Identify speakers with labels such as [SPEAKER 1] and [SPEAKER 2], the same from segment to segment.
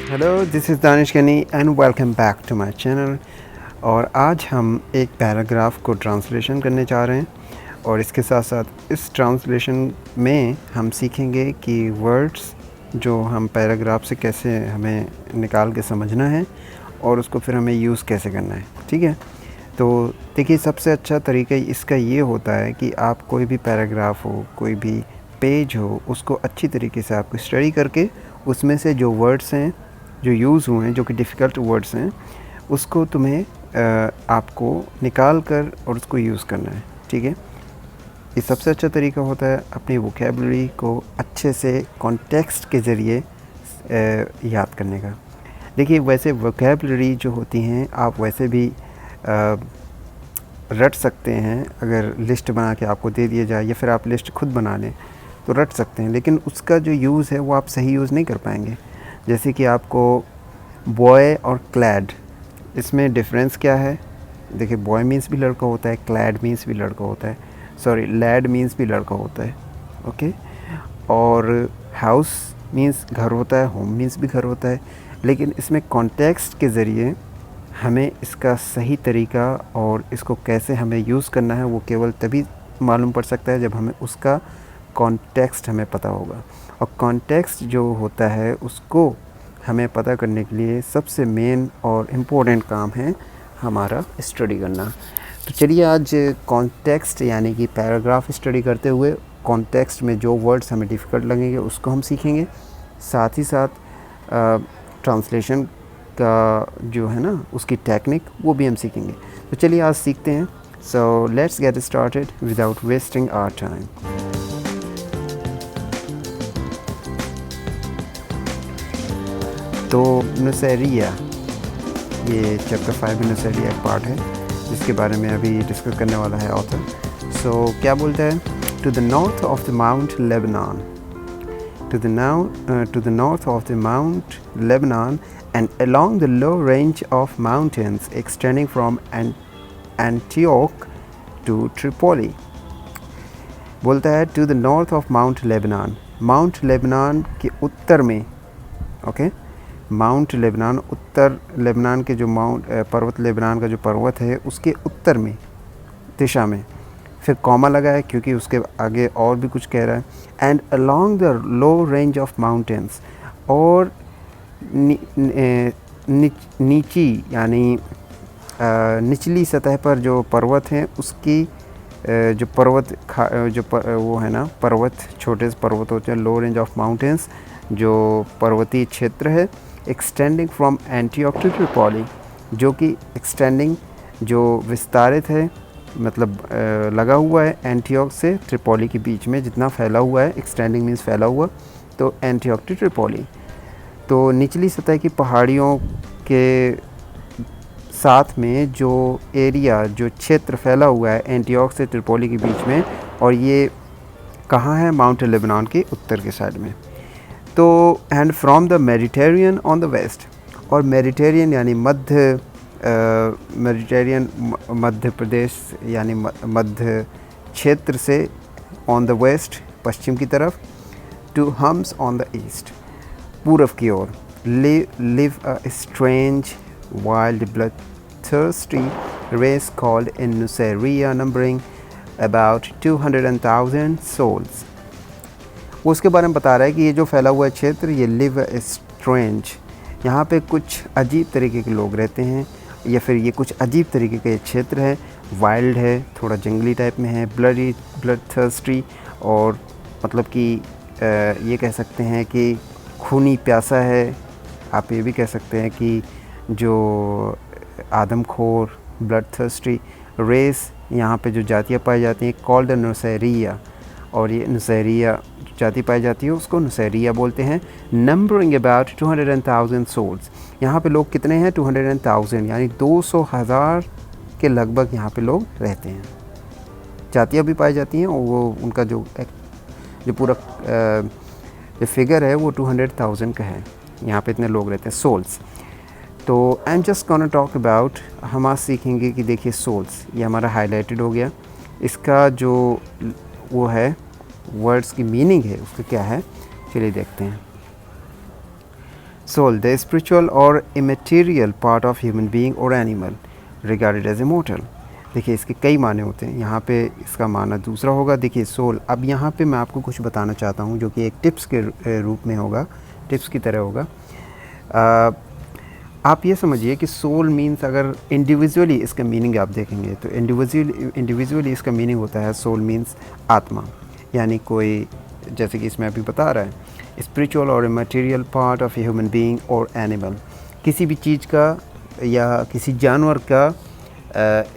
[SPEAKER 1] Hello, this is Danish Ghani and welcome back to my channel. और आज हम एक पैराग्राफ को ट्रांसलेशन करने जा रहे हैं और इसके साथ साथ इस ट्रांसलेशन में हम सीखेंगे कि वर्ड्स जो हम पैराग्राफ से कैसे हमें निकाल के समझना है और उसको फिर हमें यूज़ कैसे करना है। ठीक है, तो देखिए, सबसे अच्छा तरीका इसका ये होता है कि आप कोई भी पैराग्राफ हो, कोई भी पेज हो, उसको अच्छी तरीके से आपको स्टडी करके उसमें से जो वर्ड्स हैं जो यूज़ हुए हैं, जो कि डिफ़िकल्ट वर्ड्स हैं, उसको तुम्हें आपको निकाल कर और उसको यूज़ करना है। ठीक है, ये सबसे अच्छा तरीका होता है अपनी वोकैबुलरी को अच्छे से कॉन्टेक्स्ट के ज़रिए याद करने का। देखिए, वैसे वोकैबुलरी जो होती हैं आप वैसे भी रट सकते हैं। अगर लिस्ट बना के आपको दे दिया जाए या फिर आप लिस्ट खुद बना लें तो रट सकते हैं, लेकिन उसका जो यूज़ है वो आप सही यूज़ नहीं कर पाएंगे। जैसे कि आपको बॉय और क्लैड, इसमें डिफरेंस क्या है? देखिए, बॉय मीन्स भी लड़का होता है, क्लैड मीन्स भी लड़का होता है, सॉरी लैड मीन्स भी लड़का होता है। ओके, और हाउस मीन्स घर होता है, होम मीन्स भी घर होता है। लेकिन इसमें कॉन्टेक्स्ट के ज़रिए हमें इसका सही तरीका और इसको कैसे हमें यूज़ करना है वो केवल तभी मालूम पड़ सकता है जब हमें उसका कॉन्टेक्स्ट हमें पता होगा। और कॉन्टेक्स्ट जो होता है उसको हमें पता करने के लिए सबसे मेन और इम्पोर्टेंट काम है हमारा स्टडी करना। तो चलिए आज कॉन्टेक्स्ट यानी कि पैराग्राफ स्टडी करते हुए कॉन्टेक्स्ट में जो वर्ड्स हमें डिफ़िकल्ट लगेंगे उसको हम सीखेंगे, साथ ही साथ ट्रांसलेशन का जो है ना उसकी टेक्निक वो भी हम सीखेंगे। तो चलिए आज सीखते हैं। So let's get started without wasting our time. तो नुसैरिया, ये चैप्टर 5 में नुसैरिया एक पार्ट है जिसके बारे में अभी डिस्कस करने वाला है ऑथर। सो क्या बोलता है? To the north of the Mount Lebanon, to the north of the Mount Lebanon and along the low range of mountains extending from Antioch to Tripoli। बोलता है to the north of Mount Lebanon, Mount Lebanon के उत्तर में। Okay, Mount Lebanon, उत्तर Lebanon के जो पर्वत, Lebanon का जो पर्वत है उसके उत्तर में दिशा में, फिर कॉमा लगा है क्योंकि उसके आगे और भी कुछ कह रहा है। And along the low range of mountains, और नीची यानी निचली सतह पर जो पर्वत हैं उसकी जो पर्वत वो है ना, पर्वत, छोटे से पर्वत होते हैं, लो रेंज ऑफ माउंटेंस, जो पर्वतीय क्षेत्र है। Extending from Antioch to Tripoli, जो कि एक्सटेंडिंग जो विस्तारित है, मतलब लगा हुआ है एंटियोक से ट्रिपोली के बीच में, जितना फैला हुआ है, एक्सटेंडिंग मीन्स फैला हुआ, तो एंटियोक टू ट्रिपोली। तो निचली सतह की पहाड़ियों के साथ में जो एरिया, जो क्षेत्र फैला हुआ है एंटियोक से ट्रिपोली के बीच में, और ये कहाँ है? माउंट लेबनान के उत्तर के साइड में। तो and from the Mediterranean on the west, और मेडिटेरियन यानी मेडिटेरियन मध्य प्रदेश यानी मध्य क्षेत्र से, ऑन द वेस्ट पश्चिम की तरफ, to hums on the east पूरब की ओर, live a strange wild bloodthirsty race called in Nusairiyah numbering about 200,000 souls। वो उसके बारे में बता रहा है कि ये जो फैला हुआ क्षेत्र, ये लिव स्ट्रेंज, यहाँ पे कुछ अजीब तरीके के लोग रहते हैं, या फिर ये कुछ अजीब तरीके का ये क्षेत्र है। वाइल्ड है, थोड़ा जंगली टाइप में है। ब्लड थर्स्टी, और मतलब कि ये कह सकते हैं कि खूनी प्यासा है। आप ये भी कह सकते हैं कि जो आदमखोर, ब्लड थर्स्टी रेस, यहाँ पे जो जातियाँ पाई जाती हैं, कॉल्ड नुसैरिया, और ये नुसैरिया जाति पाई जाती है उसको नुसैरिया बोलते हैं। नंबरिंग अबाउट 200,000 सोल्स, यहाँ पे लोग कितने हैं? 200,000 यानी 200,000 के लगभग यहाँ पे लोग रहते हैं। जातियाँ भी पाई जाती हैं, और वो उनका जो पूरा जो फिगर है वो 200,000 का है। यहाँ पे इतने लोग रहते हैं, सोल्स। तो I am just gonna talk about, हम आज सीखेंगे कि देखिए सोल्स, ये हमारा हाईलाइटेड हो गया। इसका जो वो है वर्ड्स की मीनिंग है उसका क्या है, चलिए देखते हैं। Soul, the spiritual or immaterial part of human being or animal regarded as immortal. देखिए इसके कई माने होते हैं, यहाँ पे इसका माना दूसरा होगा. देखिए सोल, अब यहाँ पे मैं आपको कुछ बताना चाहता हूँ जो कि एक टिप्स के रूप में होगा, टिप्स की तरह होगा. आप ये समझिए कि सोल मीन्स, अगर इंडिविजुअली इसका मीनिंग आप देखेंगे तो इंडिविजुअली इसका मीनिंग होता है सोल मीन्स आत्मा, यानी कोई, जैसे कि इसमें अभी बता रहा है, स्पिरिचुअल और material part of a human being और एनिमल, किसी भी चीज़ का या किसी जानवर का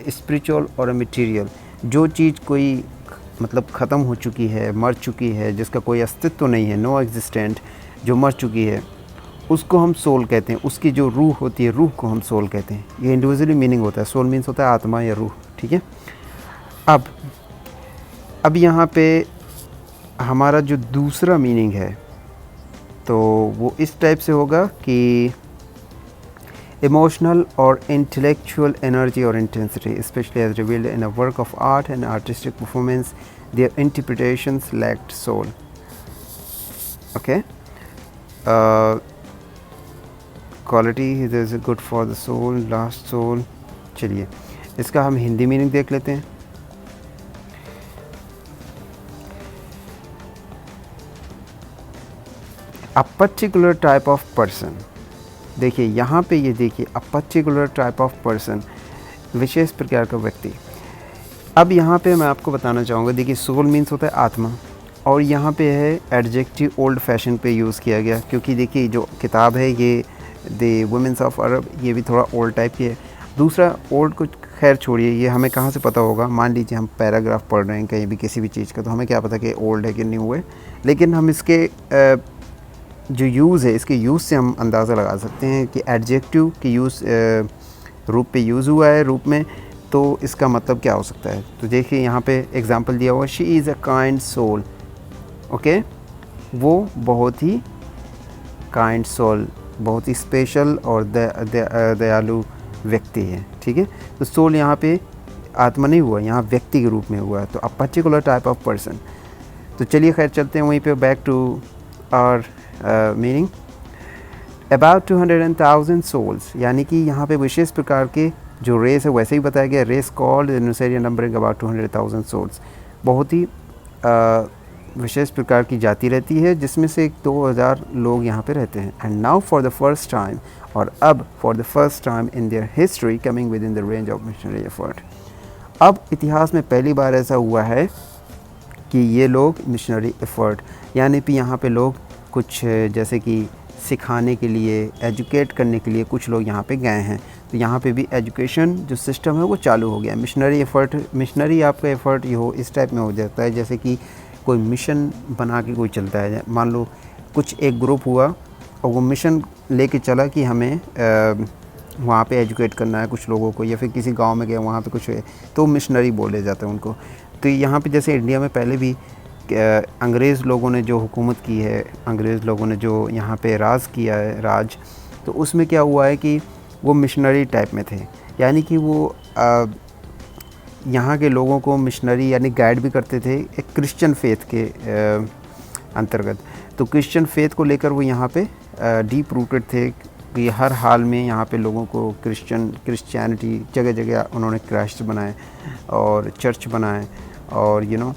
[SPEAKER 1] स्पिरिचुअल और मटेरियल, जो चीज़ कोई मतलब ख़त्म हो चुकी है, मर चुकी है, जिसका कोई अस्तित्व नहीं है, नो एग्जिस्टेंट, जो मर चुकी है, उसको हम सोल कहते हैं. उसकी जो रूह होती है, रूह को हम सोल कहते हैं. ये इंडिविजुअली मीनिंग होता है. सोल मीन्स होता है आत्मा या रूह. ठीक है. अब यहाँ पे हमारा जो दूसरा मीनिंग है तो वो इस टाइप से होगा कि इमोशनल और इंटेलेक्चुअल एनर्जी और intensity, especially as revealed in a work of art and artistic performance, their interpretations lacked soul. Okay. Quality is good for the soul, last soul. चलिए इसका हम हिंदी मीनिंग देख लेते हैं. A particular type of person. देखिए यहाँ पे ये देखिए, a particular type of person, विशेष प्रकार का व्यक्ति. अब यहाँ पे मैं आपको बताना चाहूँगा, देखिए सोल मीन्स होता है आत्मा, और यहाँ पे है एडजेक्टिव ओल्ड फैशन पे यूज़ किया गया, क्योंकि देखिए जो किताब है ये द वुमेन्स ऑफ अरब, ये भी थोड़ा ओल्ड टाइप की है. दूसरा ओल्ड को खैर छोड़िए, ये हमें कहाँ से पता होगा. मान लीजिए हम पैराग्राफ पढ़ रहे हैं कहीं भी किसी भी चीज़ का, तो हमें क्या पता कि ओल्ड है कि न्यू है, लेकिन हम इसके जो यूज़ है, इसके यूज़ से हम अंदाज़ा लगा सकते हैं कि एडजेक्टिव के यूज़ रूप पे यूज़ हुआ है रूप में, तो इसका मतलब क्या हो सकता है. तो देखिए यहाँ पे एग्जांपल दिया हुआ, she is a kind soul. Okay, वो बहुत ही काइंड सोल, बहुत ही स्पेशल और दयालु व्यक्ति है. ठीक है. तो सोल यहाँ पे आत्मा नहीं हुआ, यहाँ व्यक्ति के रूप में हुआ है. तो a particular type of person. तो चलिए खैर चलते हैं वहीं पे, back to our meaning. About 200,000 souls, यानी कि यहाँ पे विशेष प्रकार के जो रेस है वैसे ही बताया गया, race called Nusairian numbering about 200,000 souls. बहुत ही विशेष प्रकार की जाति रहती है जिसमें से 2000 लोग यहाँ पे रहते हैं. And now for the first time, और अब for the first time in their history coming with in the range of missionary effort. अब इतिहास में पहली बार ऐसा हुआ है कि ये लोग मिशनरी एफर्ट, यानी कि यहाँ पे लोग कुछ जैसे कि सिखाने के लिए, एजुकेट करने के लिए कुछ लोग यहाँ पे गए हैं. तो यहाँ पे भी एजुकेशन जो सिस्टम है वो चालू हो गया. मिशनरी एफ़र्ट, मिशनरी आपका एफ़र्ट ये हो इस टाइप में हो जाता है जैसे कि कोई मिशन बना के कोई चलता है. मान लो कुछ एक ग्रुप हुआ और वो मिशन लेके चला कि हमें वहाँ पे एजुकेट करना है कुछ लोगों को, या फिर किसी गांव में गया वहाँ पे कुछ है, तो मिशनरी बोले जाते हैं उनको. तो यहाँ पे जैसे इंडिया में पहले भी अंग्रेज़ लोगों ने जो हुकूमत की है, अंग्रेज़ लोगों ने जो यहाँ पे राज किया है, राज, तो उसमें क्या हुआ है कि वो मिशनरी टाइप में थे, यानी कि वो यहाँ के लोगों को मिशनरी यानी गाइड भी करते थे एक क्रिश्चियन फेथ के अंतर्गत. तो क्रिश्चियन फेथ को लेकर वो यहाँ पे डीप रूटेड थे कि हर हाल में यहाँ पे लोगों को क्रिश्चियनिटी जगह जगह उन्होंने क्राइस्ट बनाए और चर्च बनाए, और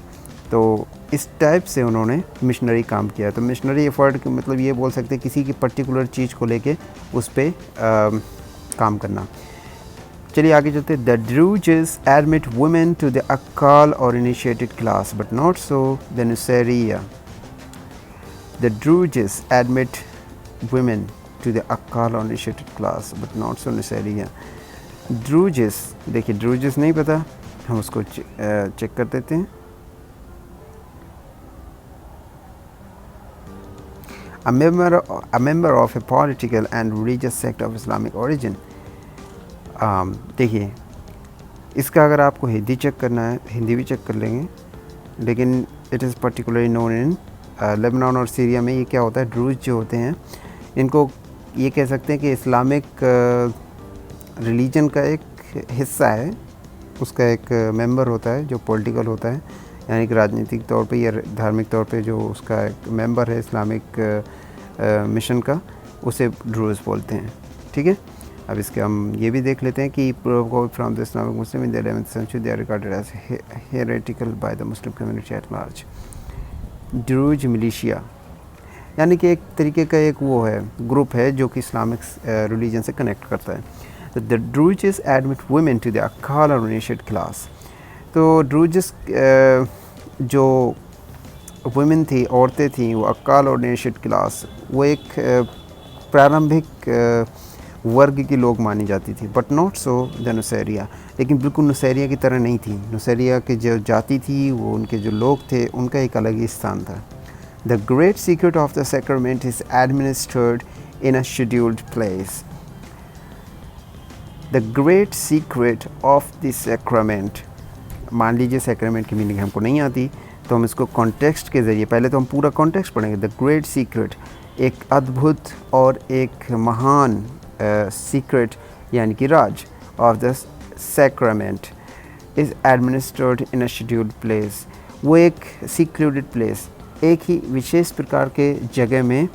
[SPEAKER 1] तो इस टाइप से उन्होंने मिशनरी काम किया. तो मिशनरी एफ़र्ट का मतलब ये बोल सकते हैं किसी की पर्टिकुलर चीज़ को लेके उस पर काम करना. चलिए आगे चलते. The Druzes admit women to the Akkal और initiated class but not so the Nusairia. The Druzes admit women to the Akkal और initiated class but not so Nusairia. Druzes, देखिए ड्रूजेस नहीं पता, हम उसको चेक कर देते हैं. A member of a political and religious sect of Islamic origin. देखिए इसका अगर आपको हिंदी चेक करना है, हिंदी भी चेक कर लेंगे, लेकिन it is particularly known in Lebanon और सीरिया में. ये क्या होता है, ड्रूज जो होते हैं इनको ये कह सकते हैं कि इस्लामिक रिलीजन का एक हिस्सा है, उसका एक मेंबर होता है जो पॉलिटिकल होता है, यानी कि राजनीतिक तौर पे या धार्मिक तौर पे जो उसका एक मेंबर है इस्लामिक मिशन का, उसे ड्रूज बोलते हैं। ठीक है, अब इसके हम ये भी देख लेते हैं कि from the Islamic Muslim in the 11th century they are regarded as heretical by the Muslim community at large। ड्रूज militia यानी कि एक तरीके का एक वो है, ग्रुप है जो कि इस्लामिक रिलीजन से कनेक्ट करता है। The Druzes admit women to the Akal और इनिशिएट क्लास। तो ड्रूजेस जो वुमेन थी, औरतें थीं, वो अकाल और इनिशिएट क्लास, वो एक प्रारंभिक वर्ग की लोग मानी जाती थी। बट नॉट सो द नुसैरिया, लेकिन बिल्कुल नुसैरिया की तरह नहीं थी। नुसैरिया के जो जाति थी, वो उनके जो लोग थे, उनका एक अलग ही स्थान था। The great secret of the sacrament is administered in a scheduled place. The great secret of the sacrament, मान लीजिए सैक्रमेंट की मीनिंग हमको नहीं आती, तो हम इसको कॉन्टेक्स्ट के ज़रिए, पहले तो हम पूरा कॉन्टेक्स्ट पढ़ेंगे। द ग्रेट सीक्रेट, एक अद्भुत और एक महान सीक्रेट यानी कि राज of the sacrament is administered in a scheduled place. वो एक सीक्रेटेड प्लेस, एक ही विशेष प्रकार के जगह में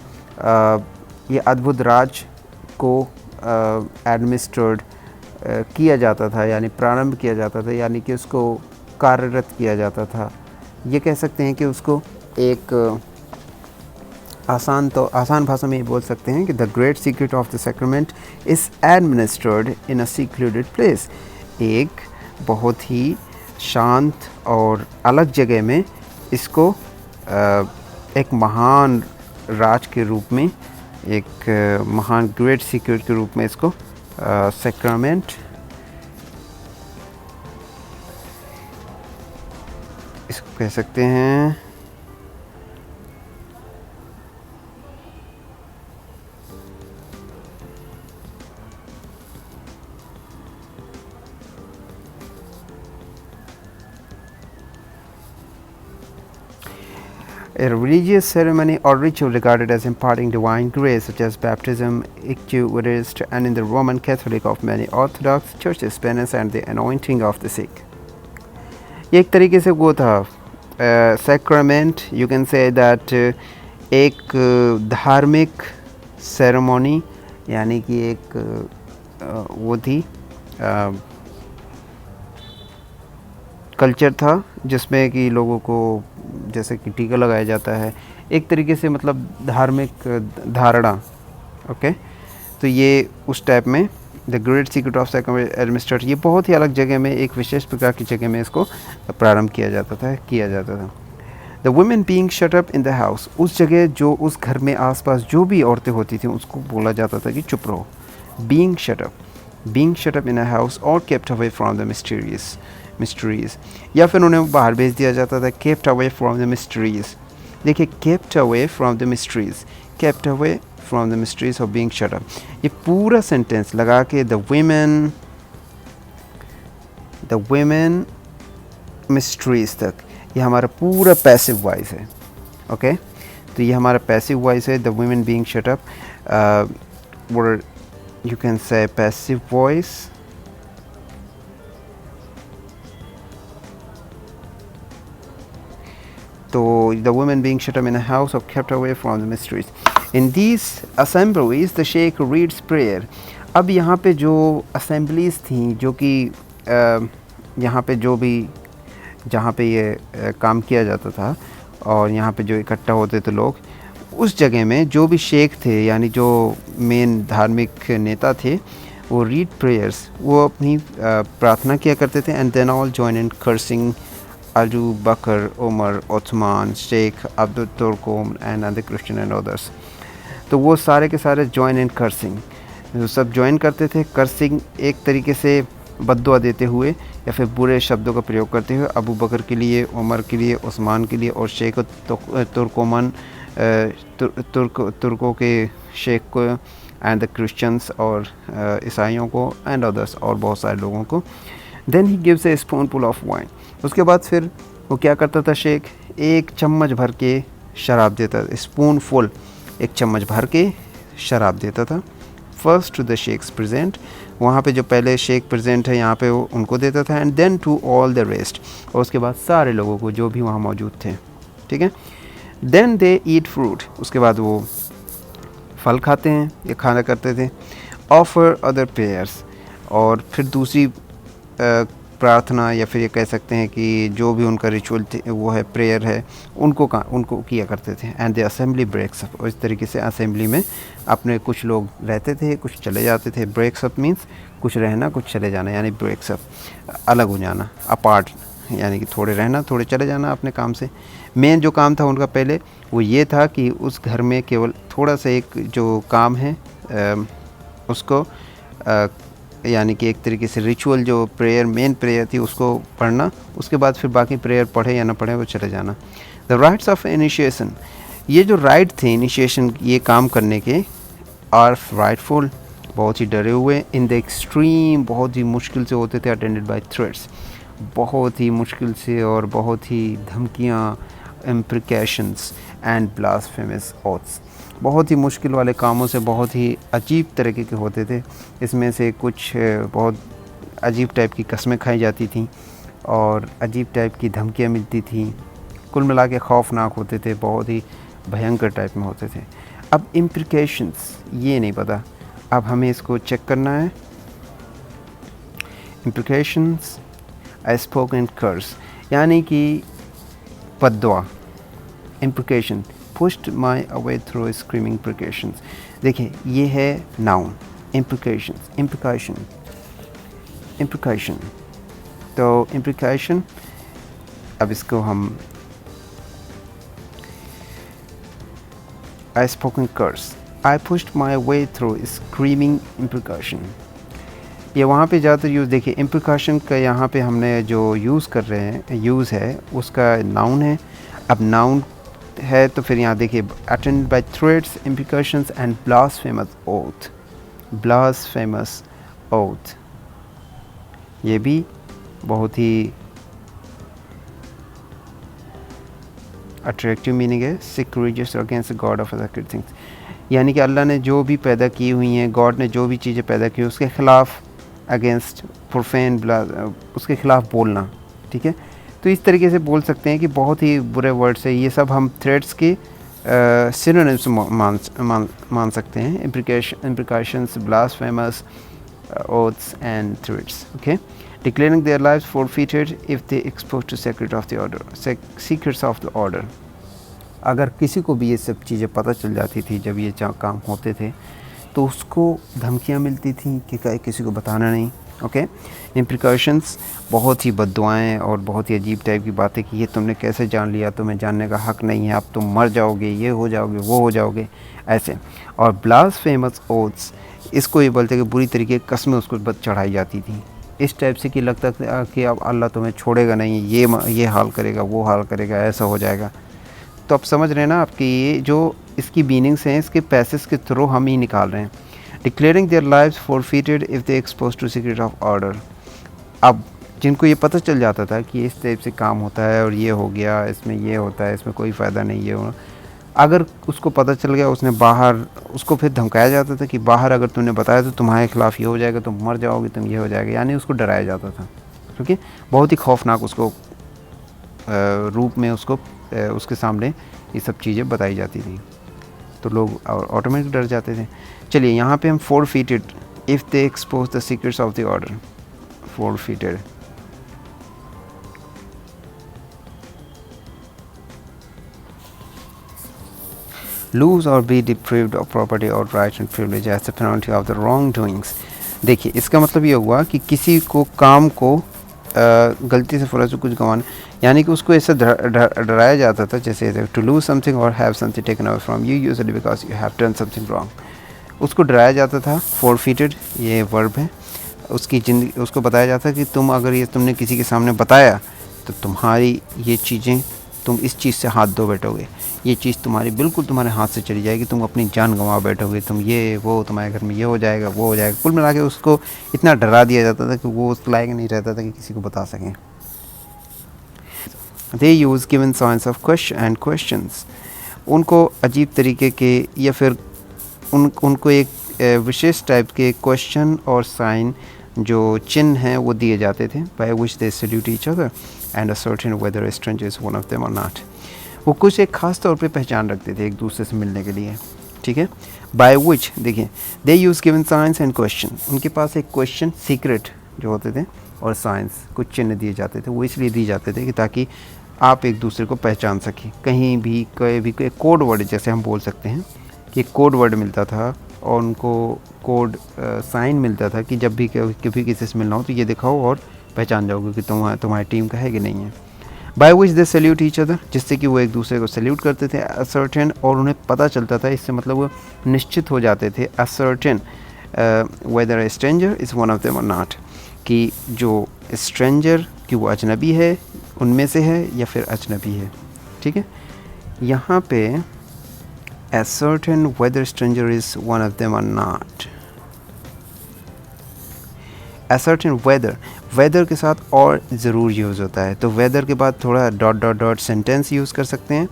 [SPEAKER 1] ये अद्भुत राज को एडमिनिस्ट्रेड किया जाता था, यानी प्रारंभ किया जाता था, यानी कि उसको कार्यरत किया जाता था। ये कह सकते हैं कि उसको एक आसान भाषा में ये बोल सकते हैं कि the great secret of the sacrament is administered in a secreted place. एक बहुत ही शांत और अलग जगह में इसको एक महान राज के रूप में, एक महान ग्रेट सीक्रेट के रूप में इसको सैक्रमेंट इसको कह सकते हैं। A religious ceremony or ritual regarded as imparting divine grace, such as baptism, Eucharist, and in the Roman Catholic of many Orthodox churches, penance and the anointing of the sick। ये एक तरीके से वो था sacrament, you can say that एक धार्मिक ceremony, यानी कि एक वो थी कल्चर था जिसमें कि लोगों को जैसे कि टीका लगाया जाता है, एक तरीके से मतलब धार्मिक धारणा। ओके, तो ये उस टाइप में the great secret of sacrament administrate, ये बहुत ही अलग जगह में, एक विशेष प्रकार की जगह में इसको प्रारंभ किया जाता था। The women being shut up in the house, उस जगह जो उस घर में आसपास जो भी औरतें होती थी उसको बोला जाता था कि चुप रहो। Being shut up in a house और kept away from the mysteries, या फिर उन्हें बाहर भेज दिया जाता था। Kept away from the mysteries, देखिए kept away from the mysteries of being shut up, ये पूरा सेंटेंस लगा के द वुमेन मिस्ट्रीज़ तक, ये हमारा पूरा पैसिव वॉइस है। ओके, तो ये हमारा पैसिव वॉइस है, the women being shut up, और you can say passive voice. तो the women being shut up in a house or kept away from the mysteries. In these assemblies the sheikh reads prayer। अब यहाँ पे जो assemblies थी, जो कि यहाँ पे जो भी जहाँ पे ये काम किया जाता था और यहाँ पे जो इकट्ठा होते थे लोग, उस जगह में जो भी शेख थे, यानी जो मेन धार्मिक नेता थे, वो रीड प्रेयर्स, वो अपनी प्रार्थना किया करते थे। And then all join in cursing Abu Bakr, Umar, Usman, Sheikh Abdul Turkoman and other Christian and others. तो वो सारे के सारे जॉइन इन कर्सिंग, जो सब जॉइन करते थे। कर्सिंग एक तरीके से बद्दुआ देते हुए या फिर बुरे शब्दों का प्रयोग करते हुए अबू बकर के लिए, उमर के लिए, उस्मान के लिए और शेख तुर्कोमन तुर्कों के शेख को, एंड द क्रिश्चियंस और ईसाइयों को, एंड अदर्स और बहुत सारे लोगों को। Then he gives a spoonful of wine. उसके बाद फिर वो क्या करता था, शेख एक चम्मच भर के शराब देता था। स्पूनफुल, एक चम्मच भर के शराब देता था। First to the sheikhs present, वहाँ पे जो पहले शेख प्रेजेंट है यहाँ पे वो उनको देता था। And then to all the rest, और उसके बाद सारे लोगों को जो भी वहाँ मौजूद थे। ठीक है, देन दे ईट फ्रूट, उसके बाद वो फल खाते हैं या खाना करते थे। ऑफर अदर प्रेयर्स, और फिर दूसरी प्रार्थना या फिर ये कह सकते हैं कि जो भी उनका रिचुअल वो है, प्रेयर है, उनको किया करते थे। And the assembly breaks up, और इस तरीके से असेंबली में अपने कुछ लोग रहते थे, कुछ चले जाते थे। ब्रेक्स अप मीन्स कुछ रहना कुछ चले जाना, यानी ब्रेक्स अप अलग हो जाना, अपार्ट यानी कि थोड़े रहना थोड़े चले जाना अपने काम से। मेन जो काम था उनका पहले वो ये था कि उस घर में केवल थोड़ा सा एक जो काम है उसको यानी कि एक तरीके से रिचुअल जो प्रेयर, मेन प्रेयर थी उसको पढ़ना, उसके बाद फिर बाकी प्रेयर पढ़े या ना पढ़े वो चले जाना। द राइट्स ऑफ इनिशिएशन, ये जो राइट थे इनिशिएशन ये काम करने के, आर राइटफुल, बहुत ही डरे हुए, इन द एक्सट्रीम, बहुत ही मुश्किल से होते थे, अटेंडेड बाय थ्रेट्स, बहुत ही मुश्किल से और बहुत ही धमकियाँ, इम्प्रिकेशंस एंड ब्लास्फेमस ओथ्स, बहुत ही मुश्किल वाले कामों से बहुत ही अजीब तरीके के होते थे। इसमें से कुछ बहुत अजीब टाइप की कस्में खाई जाती थीं और अजीब टाइप की धमकियाँ मिलती थीं। कुल मिला के खौफनाक होते थे, बहुत ही भयंकर टाइप में होते थे। अब इम्प्रिकेशंस ये नहीं पता, अब हमें इसको चेक करना है। इम्प्रिकेशंस ए स्पोकन कर्स, यानी कि बद्दुआ। इम्प्रिकेशन, पुश्ड माई अवे थ्रू स्क्रीमिंग इम्प्रिकेशंस, देखिए ये है नाउन, इम्प्रिकेशंस, इम्प्रिकेशन। तो इम्प्रिकेशन, अब इसको हम I spoken curse, I pushed my way through screaming imprecation, ये वहाँ पे ज़्यादातर यूज़, देखिए इम्प्रिकेशन का यहाँ पे हमने जो यूज़ कर रहे हैं, यूज़ है उसका नाउन है। अब नाउन है तो फिर यहाँ देखिए attended by threats, imprecations and blasphemous oath, blasphemous oath, ये भी बहुत ही अट्रैक्टिव मीनिंग है। Sacrilegious against God of sacred things, यानी कि अल्लाह ने जो भी पैदा की हुई हैं, गॉड ने जो भी चीज़ें पैदा की उसके ख़िलाफ़, अगेंस्ट प्रोफेन, उसके ख़िलाफ़ बोलना, ठीक है। तो इस तरीके से बोल सकते हैं कि बहुत ही बुरे वर्ड्स है, ये सब हम थ्रेट्स के सिनोनिम्स मान सकते हैं। Imprecations, blasphemous oaths and threats, okay. Declaring their lives forfeited if they expose to secret of the order, secrets of the order, अगर किसी को भी ये सब चीज़ें पता चल जाती थी जब ये काम होते थे तो उसको धमकियाँ मिलती थी कि किसी को बताना नहीं, ओके। इम्प्रिकेशंस, बहुत ही बद्दुआएँ और बहुत ही अजीब टाइप की बातें कि ये तुमने कैसे जान लिया, तुम्हें जानने का हक़ नहीं है, अब तुम मर जाओगे, ये हो जाओगे, वो हो जाओगे, ऐसे। और ब्लास्फेमस ओथ्स, इसको ये बोलते कि बुरी तरीके की कस्में उसको चढ़ाई जाती थी, इस टाइप से कि लगता था कि अब अल्लाह तुम्हें छोड़ेगा नहीं, ये हाल करेगा, वो हाल करेगा, ऐसा हो जाएगा। तो आप समझ रहे हैं ना आपकी ये जो इसकी मीनिंग्स हैं, इसके पैसेज के थ्रू हम ही निकाल रहे हैं। Declaring their lives forfeited if they expose to secret of order, अब जिनको ये पता चल जाता था कि इस टाइप से काम होता है और ये हो गया, इसमें ये होता है, इसमें कोई फ़ायदा नहीं, ये होना, अगर उसको पता चल गया, उसने बाहर, उसको फिर धमकाया जाता था कि बाहर अगर तुमने बताया तो तुम्हारे खिलाफ़ ये हो जाएगा, तुम मर जाओगे, तुम ये हो जाएगा, यानी उसको डराया जाता था, ठीक है। बहुत ही खौफनाक उसको रूप में उसको उसके सामने ये सब चीज़ें बताई जाती थी, तो लोग ऑटोमेटिक डर जाते थे। चलिए यहाँ पे हम forfeited if they expose the secrets of the order, forfeited, lose or be deprived of property or rights and privilege as a penalty of the wrongdoings। देखिए इसका मतलब ये हुआ कि किसी को काम को गलती से फौरन से कुछ गंवाना, यानी कि उसको ऐसा डराया जाता था जैसे टू लूज समथिंग और have something taken away from you usually because you have done something wrong, उसको डराया जाता था। फॉरफीटेड ये वर्ब है, उसकी ज़िंदगी, उसको बताया जाता कि तुम अगर ये तुमने किसी के सामने बताया तो तुम्हारी ये चीज़ें, तुम इस चीज़ से हाथ धो बैठोगे, ये चीज़ तुम्हारी बिल्कुल तुम्हारे हाथ से चली जाएगी, तुम अपनी जान गंवा बैठोगे, तुम ये वो, तुम्हारे घर में ये हो जाएगा, वो हो जाएगा। कुल मिला के उसको इतना डरा दिया जाता था कि वो उस लायक नहीं रहता था कि किसी को बता सकें। They use given signs of questions, उनको अजीब तरीके के या फिर उनको एक विशेष टाइप के क्वेश्चन और साइन जो चिन्ह हैं वो दिए जाते थे, by which they salute each other and ascertain whether stranger is one of them और नॉट। वो कुछ एक ख़ास तौर पे पहचान रखते थे एक दूसरे से मिलने के लिए, ठीक है। बाय विच, देखिए they use given signs and question, उनके पास एक क्वेश्चन सीक्रेट जो होते थे और साइंस कुछ चिन्ह दिए जाते थे, वो इसलिए दिए जाते थे कि ताकि आप एक दूसरे को पहचान सकें। कहीं भी कोई कोड वर्ड जैसे हम बोल सकते हैं कि कोड वर्ड मिलता था और उनको कोड साइन मिलता था कि जब भी कभी किसी से मिलना हो तो ये दिखाओ और पहचान जाओगे कि तुम्हारी टीम का है कि नहीं है। By which they salute each other, जिससे कि वो एक दूसरे को सल्यूट करते थे। असर्टेन, और उन्हें पता चलता था, इससे मतलब वो निश्चित हो जाते थे। Ascertain whether a stranger is one of them और नॉट, कि जो स्ट्रेंजर कि वो अजनबी है उनमें से है या फिर अजनबी है। ठीक है, यहाँ पे ascertain whether stranger is one of them or not. ascertain weather के साथ और ज़रूर यूज़ होता है, तो weather के बाद थोड़ा dot dot dot sentence use कर सकते हैं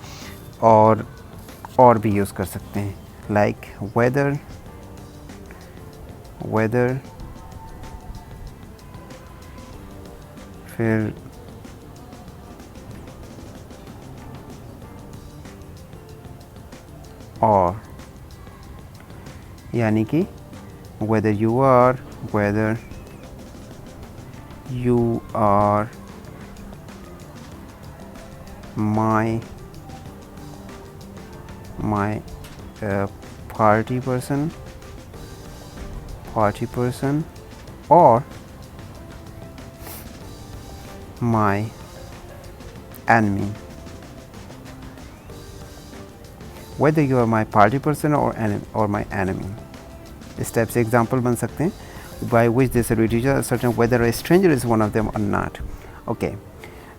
[SPEAKER 1] और भी यूज़ कर सकते हैं, लाइक weather फिर और, यानी कि whether you are my party person or my enemy. Whether you are my party person or my enemy, इस टाइप से एग्जाम्पल बन सकते हैं। by which they salute each other, certain whether a stranger is one of them or not. Okay,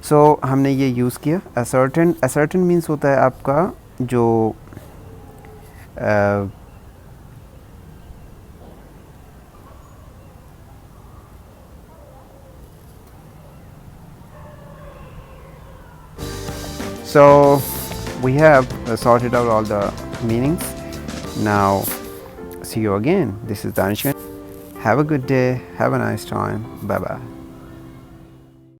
[SPEAKER 1] so हमने ये use किया। ascertain means होता है आपका जो so we have sorted out all the meanings. Now see you again. This is Danish. Have a good day. Have a nice time. Bye bye.